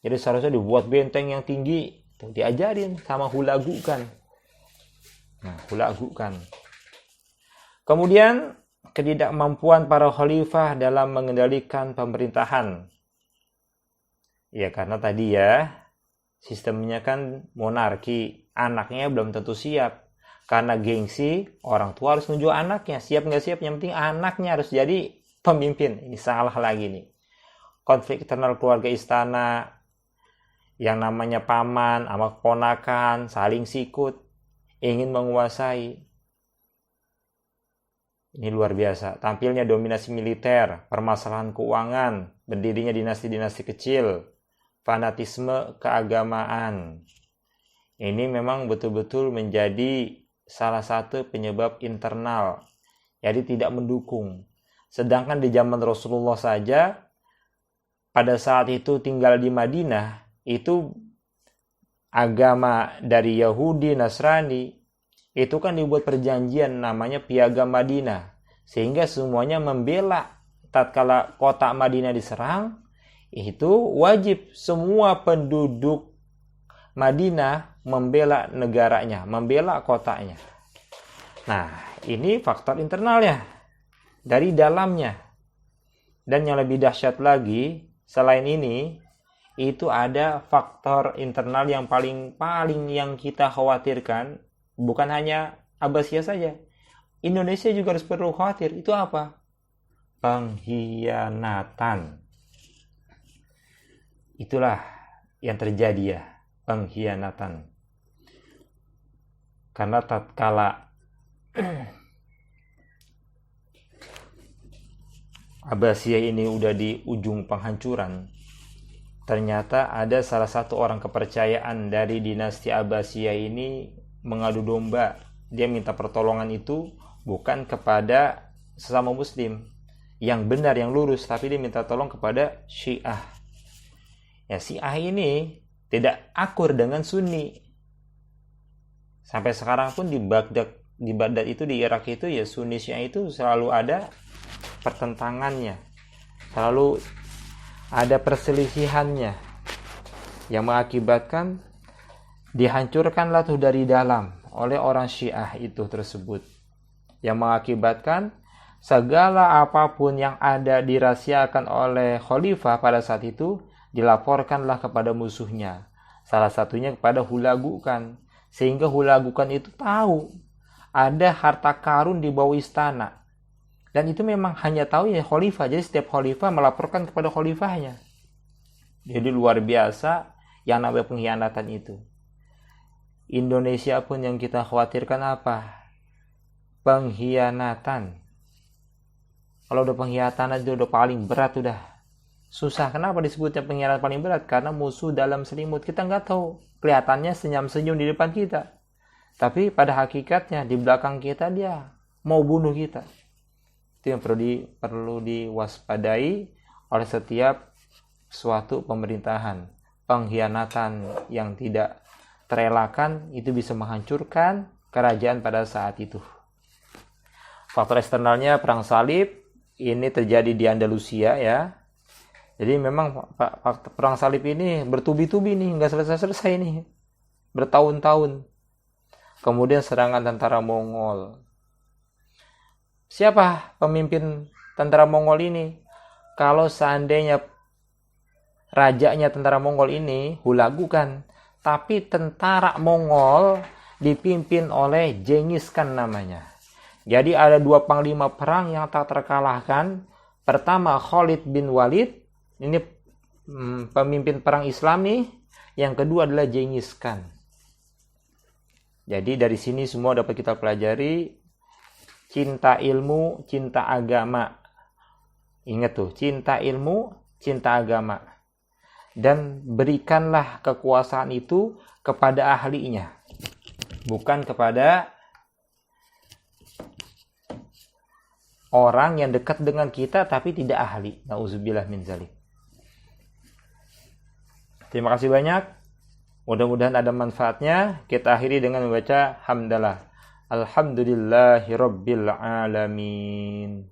Speaker 1: Jadi seharusnya dibuat benteng yang tinggi, tuh diajarin sama hulagukan. Nah, hulagukan. Kemudian ketidakmampuan para khalifah dalam mengendalikan pemerintahan. Ya karena tadi ya, sistemnya kan monarki, anaknya belum tentu siap. Karena gengsi, orang tua harus nunjuk anaknya, siap nggak siap, yang penting anaknya harus jadi pemimpin. Ini salah lagi nih. Konflik internal keluarga istana, yang namanya paman sama keponakan, saling sikut, ingin menguasai. Ini luar biasa. Tampilnya dominasi militer, permasalahan keuangan, berdirinya dinasti-dinasti kecil, fanatisme keagamaan. Ini memang betul-betul menjadi salah satu penyebab internal. Jadi tidak mendukung. Sedangkan di zaman Rasulullah saja, pada saat itu tinggal di Madinah, itu agama dari Yahudi, Nasrani, itu kan dibuat perjanjian namanya Piagam Madinah. Sehingga semuanya membela tatkala kota Madinah diserang, itu wajib semua penduduk Madinah membela negaranya, membela kotanya. Nah, ini faktor internalnya, dari dalamnya. Dan yang lebih dahsyat lagi, selain ini, itu ada faktor internal yang paling yang kita khawatirkan, bukan hanya Abbasiyah saja. Indonesia juga harus perlu khawatir. Itu apa? Pengkhianatan. Itulah yang terjadi ya, pengkhianatan. Karena tatkala Abbasiyah ini udah di ujung penghancuran, ternyata ada salah satu orang kepercayaan dari dinasti Abbasiyah ini mengadu domba. Dia minta pertolongan itu bukan kepada sesama muslim yang benar, yang lurus, tapi dia minta tolong kepada Syiah. Ya, Syiah ini tidak akur dengan Sunni. Sampai sekarang pun di Baghdad itu, di Irak itu, ya Sunni Syiah itu selalu ada pertentangannya, selalu ada perselisihannya, yang mengakibatkan dihancurkanlah tuh dari dalam oleh orang Syiah itu tersebut, yang mengakibatkan segala apapun yang ada dirahasiakan oleh khalifah pada saat itu dilaporkanlah kepada musuhnya, salah satunya kepada hulagukan, sehingga hulagukan itu tahu ada harta karun di bawah istana. Dan itu memang hanya tahu ya khalifah. Jadi setiap khalifah melaporkan kepada khalifahnya. Jadi luar biasa yang namanya pengkhianatan itu. Indonesia pun yang kita khawatirkan apa? Pengkhianatan. Kalau udah pengkhianatan itu udah paling berat udah. Susah. Kenapa disebutnya pengkhianatan paling berat? Karena musuh dalam selimut. Kita nggak tahu. Kelihatannya senyum-senyum di depan kita. Tapi pada hakikatnya di belakang kita dia mau bunuh kita. Itu yang perlu diwaspadai oleh setiap suatu pemerintahan. Pengkhianatan yang tidak terelakkan itu bisa menghancurkan kerajaan pada saat itu. Faktor eksternalnya perang salib ini terjadi di Andalusia ya. Jadi memang perang salib ini bertubi-tubi nih, nggak selesai-selesai nih, bertahun-tahun. Kemudian serangan tentara Mongol. Siapa pemimpin tentara Mongol ini? Kalau seandainya rajanya tentara Mongol ini Hulagu kan, tapi tentara Mongol dipimpin oleh Genghis Khan namanya. Jadi ada dua panglima perang yang tak terkalahkan. Pertama Khalid bin Walid, ini pemimpin perang Islam nih. Yang kedua adalah Genghis Khan. Jadi dari sini semua dapat kita pelajari. Cinta ilmu, cinta agama. Ingat tuh, cinta ilmu, cinta agama. Dan berikanlah kekuasaan itu kepada ahlinya. Bukan kepada orang yang dekat dengan kita tapi tidak ahli. Nauzubillah min dzalik. Terima kasih banyak. Mudah-mudahan ada manfaatnya. Kita akhiri dengan membaca hamdalah. Alhamdulillahirabbil alamin.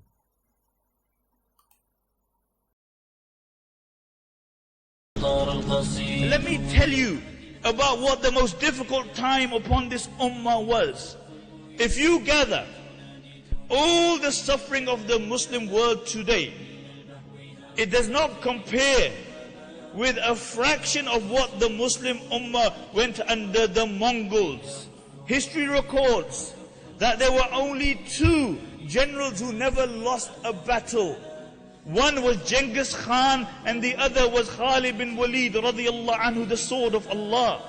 Speaker 2: Let me tell you about what the most difficult time upon this ummah was. If you gather all the suffering of the Muslim world today, it does not compare with a fraction of what the Muslim ummah went under the Mongols. History records that there were only two generals who never lost a battle. One was Genghis Khan and the other was Khalid bin Walid radiyallahu anhu, the sword of Allah.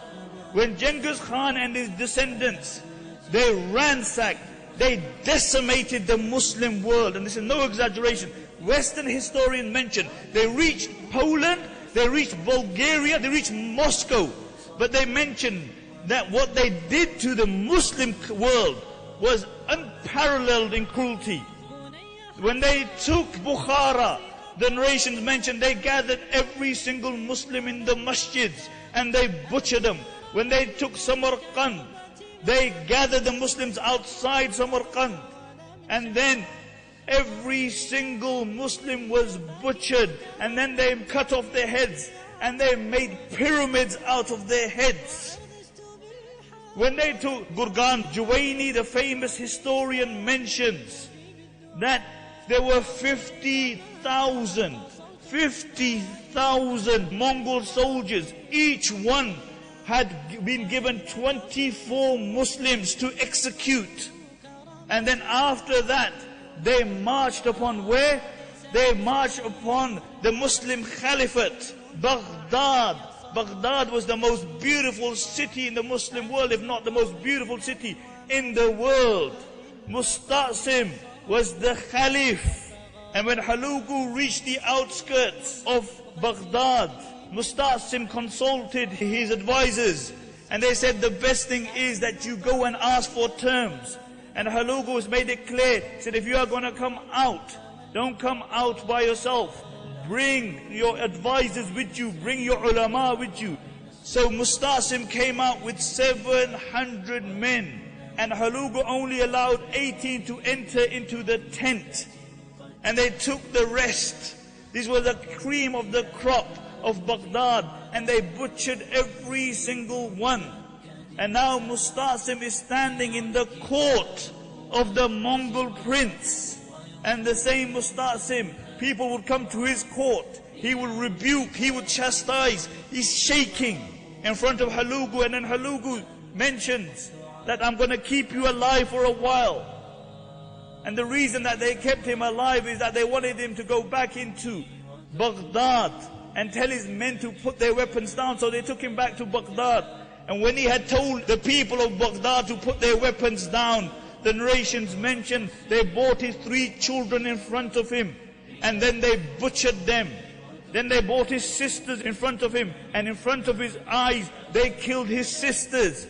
Speaker 2: When Genghis Khan and his descendants, they ransacked, they decimated the Muslim world, and this is no exaggeration. Western historians mention they reached Poland, they reached Bulgaria, they reached Moscow, but they mentioned that what they did to the Muslim world was unparalleled in cruelty. When they took Bukhara, the narrations mentioned they gathered every single Muslim in the masjids and they butchered them. When they took Samarkand, they gathered the Muslims outside Samarkand, and then every single Muslim was butchered, and then they cut off their heads and they made pyramids out of their heads. When they took Gurgan, Juwaini, the famous historian, mentions that there were 50,000 Mongol soldiers. Each one had been given 24 Muslims to execute. And then after that, they marched upon where? They marched upon the Muslim Caliphate, Baghdad. Baghdad was the most beautiful city in the Muslim world, if not the most beautiful city in the world. Musta'sim was the Caliph. And when Hulagu reached the outskirts of Baghdad, Musta'sim consulted his advisors, and they said the best thing is that you go and ask for terms. And Hulagu has made it clear, said if you are going to come out, don't come out by yourself. Bring your advisors with you, bring your ulama with you. So Musta'sim came out with 700 men, and Hulagu only allowed 18 to enter into the tent. And they took the rest. This was the cream of the crop of Baghdad, and they butchered every single one. And now Musta'sim is standing in the court of the Mongol prince. And the same Musta'sim, people would come to his court. He would rebuke, he would chastise. He's shaking in front of Hulagu, and then Hulagu mentions that I'm going to keep you alive for a while. And the reason that they kept him alive is that they wanted him to go back into Baghdad and tell his men to put their weapons down. So they took him back to Baghdad. And when he had told the people of Baghdad to put their weapons down, the narrations mention they brought his 3 children in front of him, and then they butchered them. Then they brought his sisters in front of him, and in front of his eyes they killed his sisters.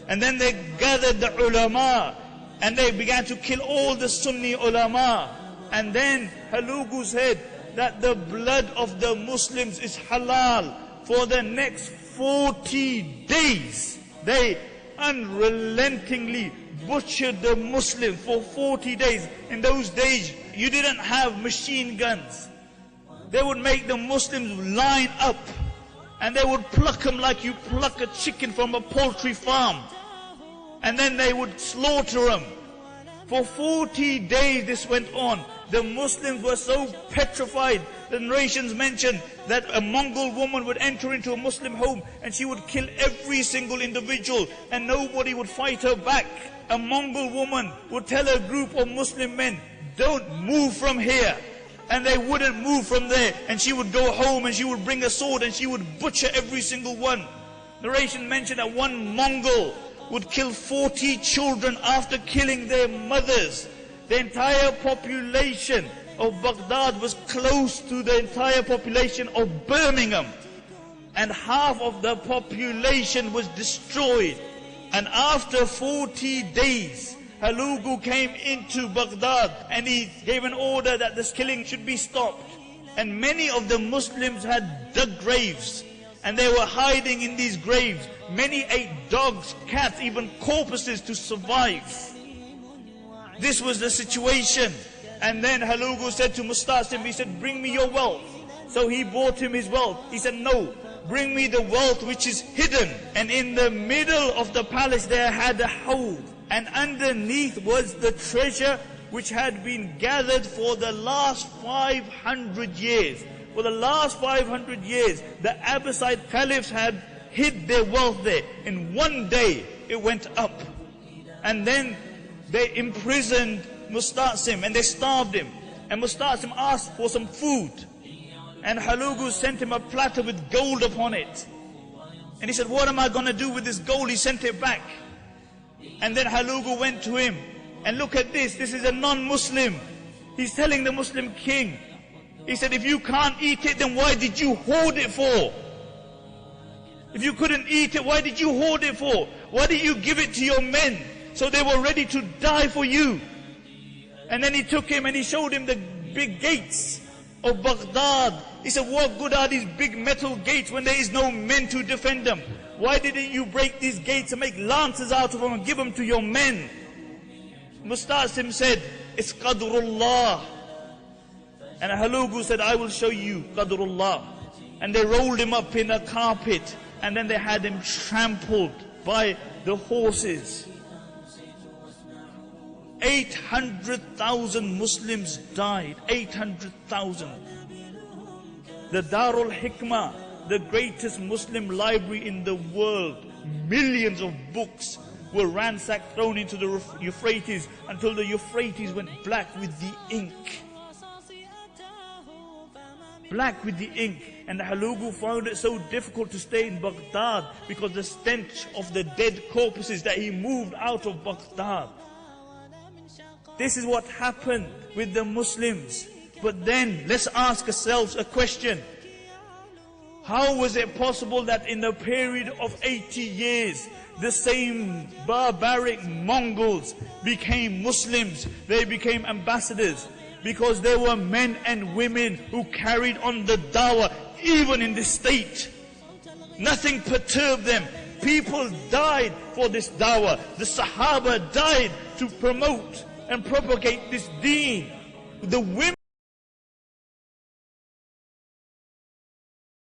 Speaker 2: And then they gathered the ulama, and they began to kill all the Sunni ulama. And then Halagu said that the blood of the Muslims is halal. For the next 40 days, they unrelentingly butchered the Muslims for 40 days. In those days, you didn't have machine guns. They would make the Muslims line up, and they would pluck them like you pluck a chicken from a poultry farm. And then they would slaughter them. For 40 days this went on. The Muslims were so petrified. The narrations mention that a Mongol woman would enter into a Muslim home and she would kill every single individual, and nobody would fight her back. A Mongol woman would tell a group of Muslim men, don't move from here. And they wouldn't move from there. And she would go home and she would bring a sword and she would butcher every single one. Narration mentioned that one Mongol would kill 40 children after killing their mothers. The entire population of Baghdad was close to the entire population of Birmingham. And half of the population was destroyed. And after 40 days, Halagu came into Baghdad and he gave an order that this killing should be stopped. And many of the Muslims had dug graves, and they were hiding in these graves. Many ate dogs, cats, even corpses to survive. This was the situation. And then Halagu said to Musta'sim, he said, bring me your wealth. So he brought him his wealth. He said, no, bring me the wealth which is hidden. And in the middle of the palace there had a hawd, and underneath was the treasure which had been gathered for the last 500 years. For the last 500 years, the Abbasid caliphs had hid their wealth there. In one day, it went up. And then they imprisoned Musta'sim and they starved him. And Musta'sim asked for some food. And Halagu sent him a platter with gold upon it. And he said, what am I going to do with this gold? He sent it back. And then Halagu went to him. And look at this. This is a non-Muslim. He's telling the Muslim king. He said, if you can't eat it, then why did you hoard it for? If you couldn't eat it, why did you hoard it for? Why did you give it to your men so they were ready to die for you? And then he took him and he showed him the big gates of Baghdad. He said, what good are these big metal gates when there is no men to defend them? Why didn't you break these gates and make lances out of them and give them to your men? Musta'sim said, it's Qadrullah. And Halagu said, I will show you Qadrullah. And they rolled him up in a carpet, and then they had him trampled by the horses. 800,000 Muslims died. 800,000. The Darul Hikmah, the greatest Muslim library in the world, millions of books were ransacked, thrown into the Euphrates, until the Euphrates went black with the ink. Black with the ink. And Halagu found it so difficult to stay in Baghdad because the stench of the dead corpses, that he moved out of Baghdad. This is what happened with the Muslims. But then, let's ask ourselves a question. How was it possible that in a period of 80 years, the same barbaric Mongols became Muslims? They became ambassadors. Because there were men and women who carried on the dawah, even in this state. Nothing perturbed them. People died for this dawah. The Sahaba died to promote and propagate this deen. The women